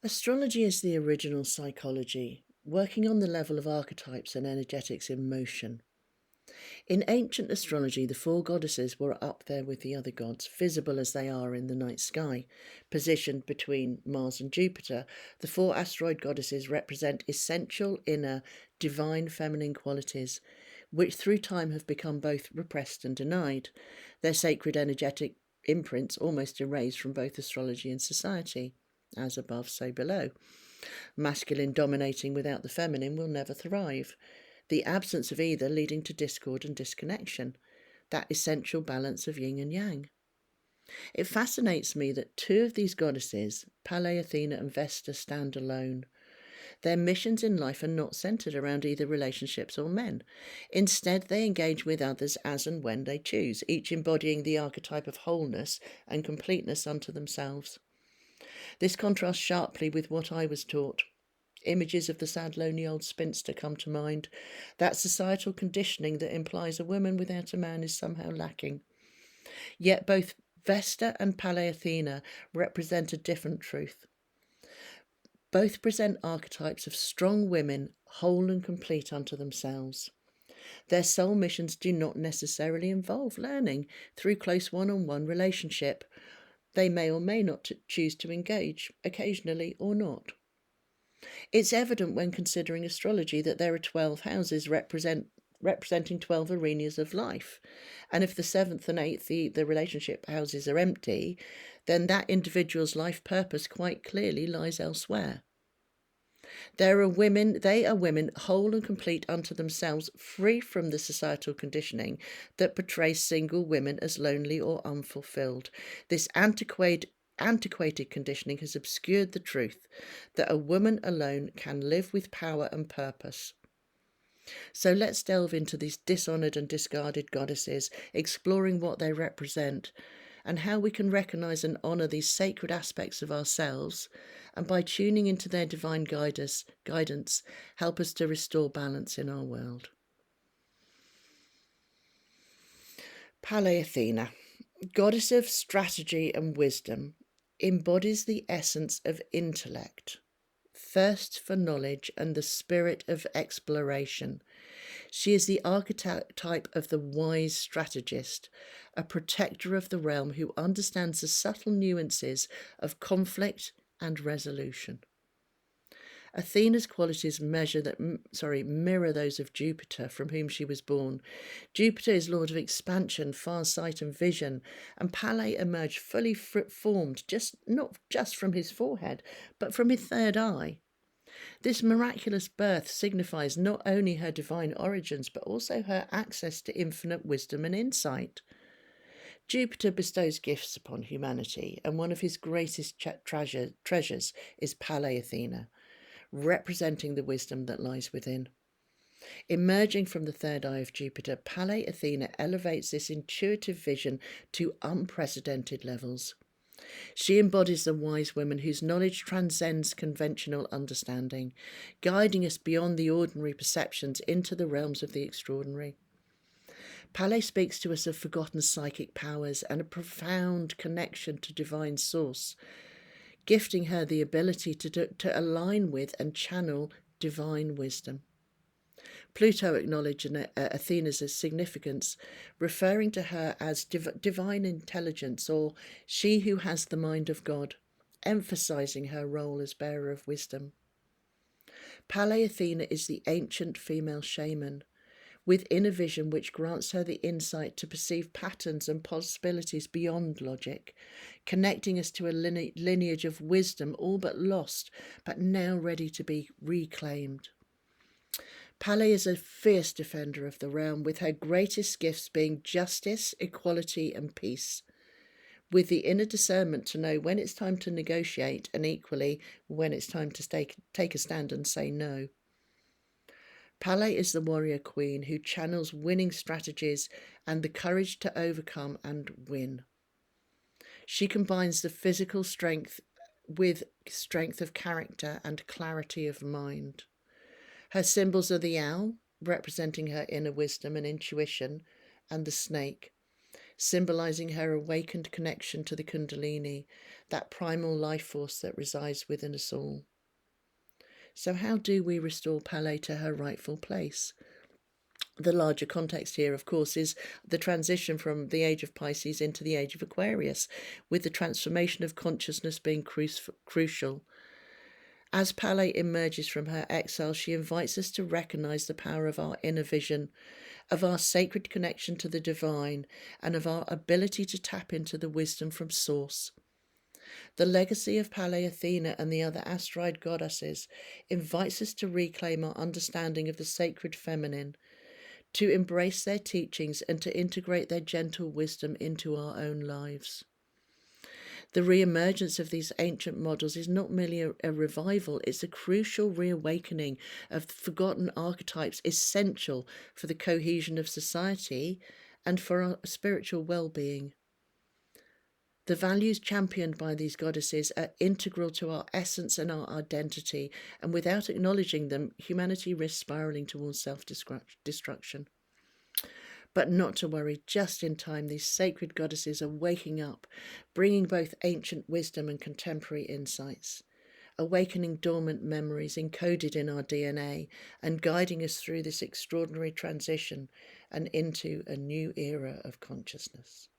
Astrology is the original psychology, working on the level of archetypes and energetics in motion. In ancient astrology, the four goddesses were up there with the other gods, visible as they are in the night sky. Positioned between Mars and Jupiter, the four asteroid goddesses represent essential inner divine feminine qualities, which through time have become both repressed and denied, their sacred energetic imprints almost erased from both astrology and society. As above, so below. Masculine dominating without the feminine will never thrive. The absence of either leading to discord and disconnection. That essential balance of yin and yang. It fascinates me that two of these goddesses, Pallas Athena and Vesta, stand alone. Their missions in life are not centered around either relationships or men. Instead, they engage with others as and when they choose, each embodying the archetype of wholeness and completeness unto themselves. This contrasts sharply with what I was taught. Images of the sad, lonely old spinster come to mind. That societal conditioning that implies a woman without a man is somehow lacking. Yet both Vesta and Pallas Athena represent a different truth. Both present archetypes of strong women, whole and complete unto themselves. Their soul missions do not necessarily involve learning through close one-on-one relationship. They may or may not choose to engage, occasionally or not. It's evident when considering astrology that there are 12 houses representing 12 arenas of life. And if the 7th and 8th, the relationship houses, are empty, then that individual's life purpose quite clearly lies elsewhere. They are women whole and complete unto themselves, free from the societal conditioning that portrays single women as lonely or unfulfilled. This antiquated conditioning has obscured the truth that a woman alone can live with power and purpose. So let's delve into these dishonoured and discarded goddesses, exploring what they represent and how we can recognise and honour these sacred aspects of ourselves, and by tuning into their divine guidance, help us to restore balance in our world. Pallas Athena, goddess of strategy and wisdom, embodies the essence of intellect, thirst for knowledge, and the spirit of exploration. She is the archetype of the wise strategist, a protector of the realm who understands the subtle nuances of conflict and resolution. Athena's qualities mirror those of Jupiter, from whom she was born. Jupiter is lord of expansion, far sight and vision, and Pallas emerged fully formed, not just from his forehead, but from his third eye. This miraculous birth signifies not only her divine origins, but also her access to infinite wisdom and insight. Jupiter bestows gifts upon humanity, and one of his greatest treasures is Pallas Athena, representing the wisdom that lies within. Emerging from the third eye of Jupiter, Pallas Athena elevates this intuitive vision to unprecedented levels. She embodies the wise woman whose knowledge transcends conventional understanding, guiding us beyond the ordinary perceptions into the realms of the extraordinary. Pallas speaks to us of forgotten psychic powers and a profound connection to divine source, gifting her the ability to align with and channel divine wisdom. Pluto acknowledged Athena's significance, referring to her as divine intelligence, or she who has the mind of God, emphasizing her role as bearer of wisdom. Pallas Athena is the ancient female shaman, with inner vision which grants her the insight to perceive patterns and possibilities beyond logic, connecting us to a lineage of wisdom all but lost, but now ready to be reclaimed. Pallas is a fierce defender of the realm, with her greatest gifts being justice, equality, and peace, with the inner discernment to know when it's time to negotiate and equally when it's time to take a stand and say no. Pallas is the warrior queen who channels winning strategies and the courage to overcome and win. She combines the physical strength with strength of character and clarity of mind. Her symbols are the owl, representing her inner wisdom and intuition, and the snake, symbolizing her awakened connection to the Kundalini, that primal life force that resides within us all. So how do we restore Pallas to her rightful place? The larger context here, of course, is the transition from the age of Pisces into the age of Aquarius, with the transformation of consciousness being crucial. As Pallas emerges from her exile, she invites us to recognize the power of our inner vision, of our sacred connection to the divine, and of our ability to tap into the wisdom from source. The legacy of Pallas Athena and the other asteroid goddesses invites us to reclaim our understanding of the sacred feminine, to embrace their teachings and to integrate their gentle wisdom into our own lives. The re-emergence of these ancient models is not merely a revival, it's a crucial reawakening of forgotten archetypes essential for the cohesion of society and for our spiritual well-being. The values championed by these goddesses are integral to our essence and our identity, and without acknowledging them, humanity risks spiraling towards self-destruction. But not to worry, just in time, these sacred goddesses are waking up, bringing both ancient wisdom and contemporary insights, awakening dormant memories encoded in our DNA and guiding us through this extraordinary transition and into a new era of consciousness.